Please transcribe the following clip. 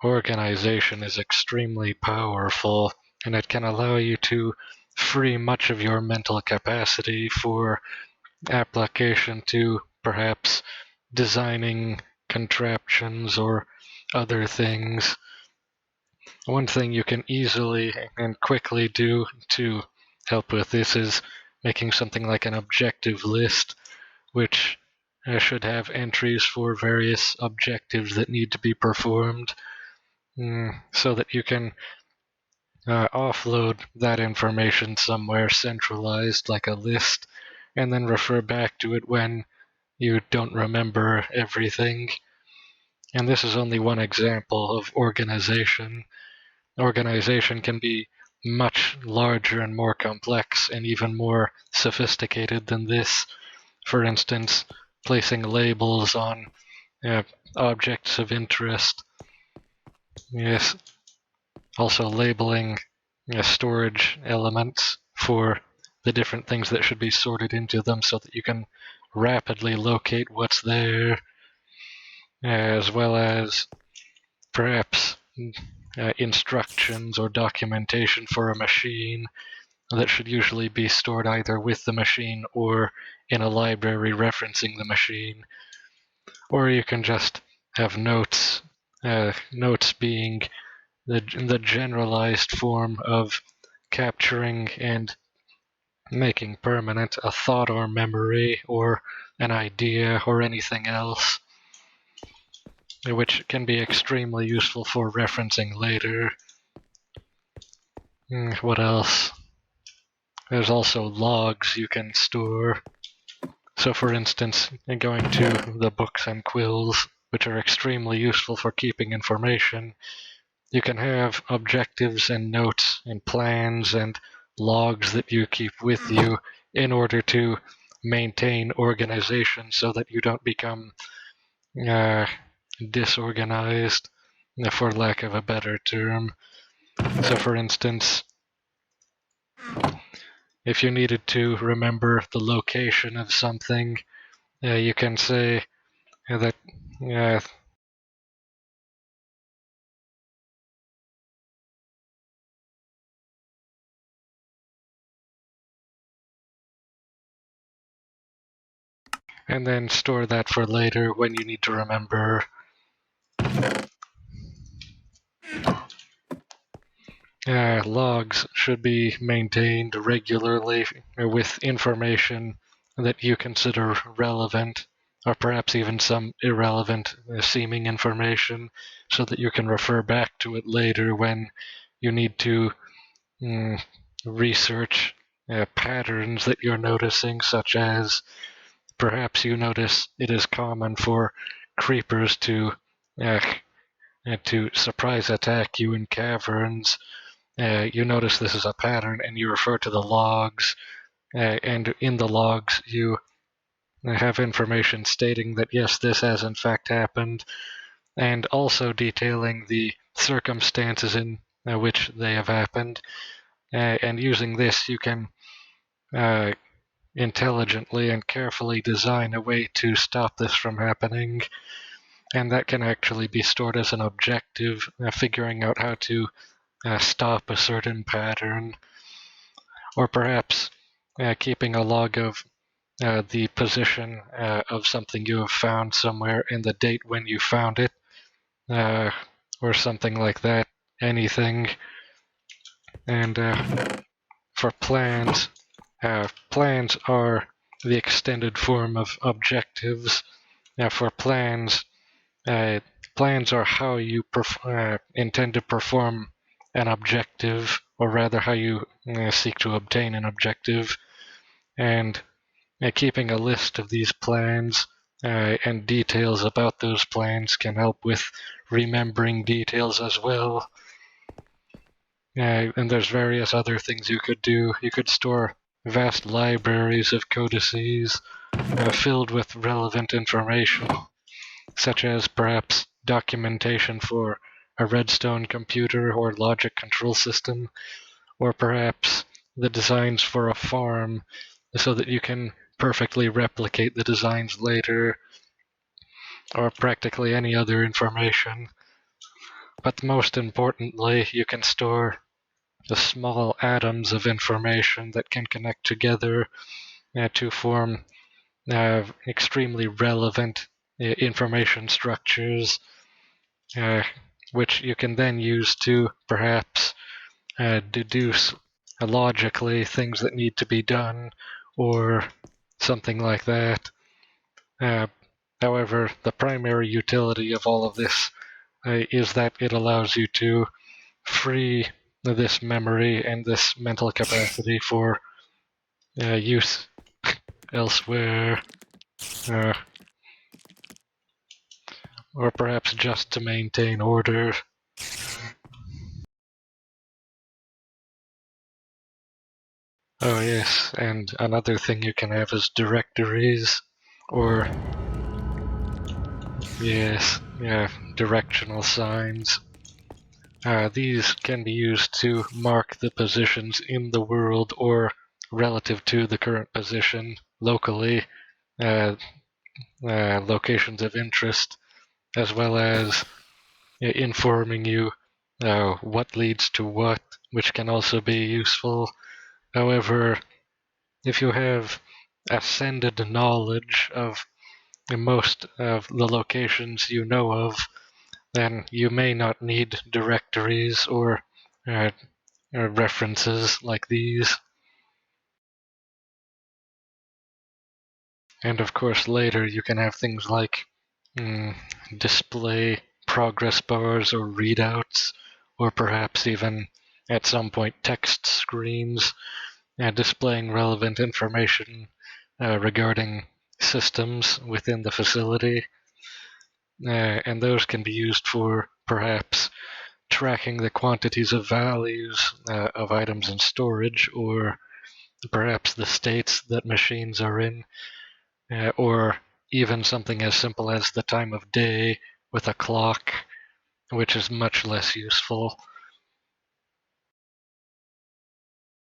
organization is extremely powerful, and it can allow you to free much of your mental capacity for application to perhaps designing contraptions or other things. One thing you can easily and quickly do to help with this is making something like an objective list, which should have entries for various objectives that need to be performed, so that you can offload that information somewhere centralized, like a list, and then refer back to it when you don't remember everything. And this is only one example of organization. Organization can be much larger and more complex and even more sophisticated than this. For instance, placing labels on objects of interest. Yes, also labeling storage elements for the different things that should be sorted into them so that you can rapidly locate what's there, as well as perhaps instructions or documentation for a machine that should usually be stored either with the machine or in a library referencing the machine. Or you can just have notes, notes being the generalized form of capturing and making permanent a thought or memory or an idea or anything else, which can be extremely useful for referencing later. What else? There's also logs you can store. So for instance, going to the books and quills, which are extremely useful for keeping information, you can have objectives and notes and plans and logs that you keep with you in order to maintain organization so that you don't become disorganized, for lack of a better term. So for instance, if you needed to remember the location of something, you can say that and then store that for later when you need to remember. Logs should be maintained regularly with information that you consider relevant, or perhaps even some irrelevant seeming information, so that you can refer back to it later when you need to research patterns that you're noticing, such as perhaps you notice it is common for creepers to surprise attack you in caverns. You notice this is a pattern and you refer to the logs, and in the logs you have information stating that yes, this has in fact happened, and also detailing the circumstances in which they have happened. And using this, you can intelligently and carefully design a way to stop this from happening. And that can actually be stored as an objective, figuring out how to stop a certain pattern, or perhaps keeping a log of the position of something you have found somewhere and the date when you found it, or something like that, anything. And for plans, plans are the extended form of objectives. For plans, plans are how you intend to perform an objective, or rather how you seek to obtain an objective. And keeping a list of these plans and details about those plans can help with remembering details as well. And there's various other things you could do. You could store vast libraries of codices filled with relevant information, such as perhaps documentation for a redstone computer or logic control system, or perhaps the designs for a farm so that you can perfectly replicate the designs later, or practically any other information. But most importantly, you can store the small atoms of information that can connect together to form extremely relevant information structures, which you can then use to perhaps deduce logically things that need to be done or something like that. Uh, However, the primary utility of all of this is that it allows you to free this memory and this mental capacity for use elsewhere, uh, or perhaps just to maintain order. Oh yes, and another thing you can have is directories, or yes, yeah, directional signs. These can be used to mark the positions in the world or relative to the current position locally, uh, locations of interest, as well as informing you what leads to what, which can also be useful. However, if you have ascended knowledge of most of the locations you know of, then you may not need directories uh, or references like these. And of course, later you can have things like mm, display progress bars or readouts, or perhaps even at some point text screens displaying relevant information regarding systems within the facility. And those can be used for perhaps tracking the quantities of values of items in storage, or perhaps the states that machines are in, or even something as simple as the time of day with a clock, which is much less useful.